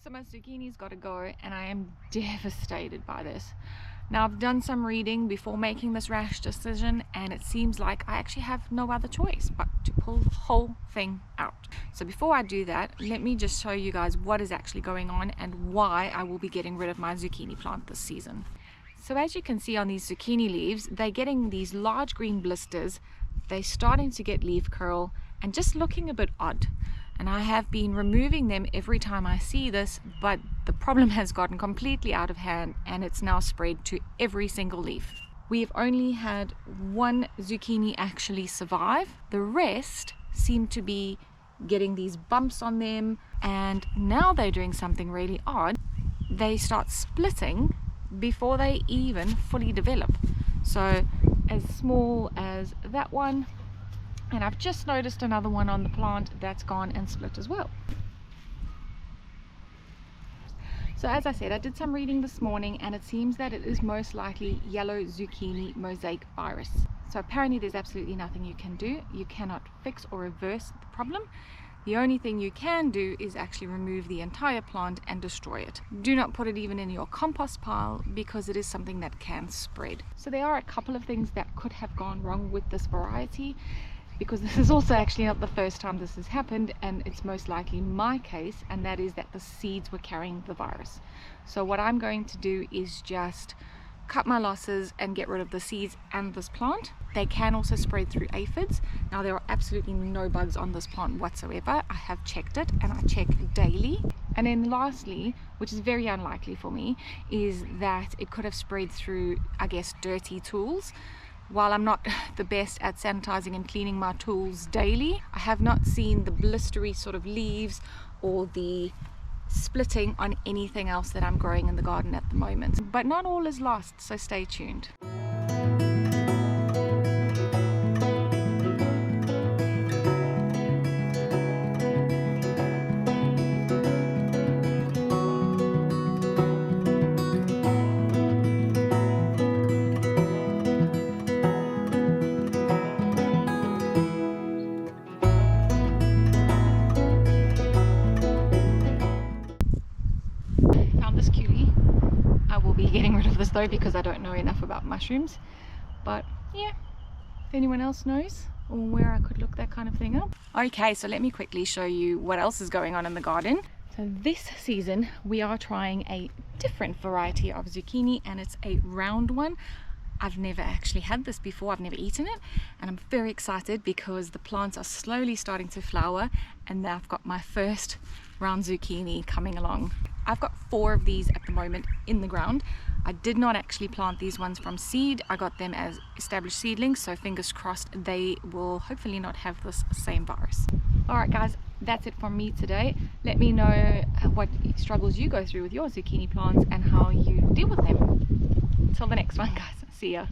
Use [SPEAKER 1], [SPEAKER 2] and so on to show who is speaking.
[SPEAKER 1] So my zucchini's got to go, and I am devastated by this. Now, I've done some reading before making this rash decision, and it seems like I actually have no other choice but to pull the whole thing out. So before I do that, let me just show you guys what is actually going on and why I will be getting rid of my zucchini plant this season. So as you can see on these zucchini leaves, they're getting these large green blisters. They're starting to get leaf curl and just looking a bit odd. And I have been removing them every time I see this, but the problem has gotten completely out of hand and it's now spread to every single leaf. We've only had one zucchini actually survive. The rest seem to be getting these bumps on them, and now they're doing something really odd. They start splitting before they even fully develop. So as small as that one, and I've just noticed another one on the plant that's gone and split as well. So as I said, I did some reading this morning, and it seems that it is most likely yellow zucchini mosaic virus. So apparently there's absolutely nothing you can do. You cannot fix or reverse the problem. The only thing you can do is actually remove the entire plant and destroy it. Do not put it even in your compost pile, because it is something that can spread. So there are a couple of things that could have gone wrong with this variety, because this is also actually not the first time this has happened, and it's most likely my case, and that is that the seeds were carrying the virus. So what I'm going to do is just cut my losses and get rid of the seeds and this plant. They can also spread through aphids. Now, there are absolutely no bugs on this plant whatsoever. I have checked it, and I check daily. And then lastly, which is very unlikely for me, is that it could have spread through, I guess, dirty tools. While I'm not the best at sanitizing and cleaning my tools daily, I have not seen the blistery sort of leaves or the splitting on anything else that I'm growing in the garden at the moment. But not all is lost, so stay tuned. Getting rid of this though, because I don't know enough about mushrooms. But yeah, if anyone else knows or where I could look that kind of thing up. Okay, so let me quickly show you what else is going on in the garden. So this season we are trying a different variety of zucchini, and it's a round one. I've never actually had this before, I've never eaten it, and I'm very excited because the plants are slowly starting to flower, and now I've got my first round zucchini coming along. I've got 4 of these at the moment in the ground. I did not actually plant these ones from seed. I got them as established seedlings, so fingers crossed they will hopefully not have this same virus. Alright guys, that's it from me today. Let me know what struggles you go through with your zucchini plants and how you deal with them. Until the next one guys, see ya.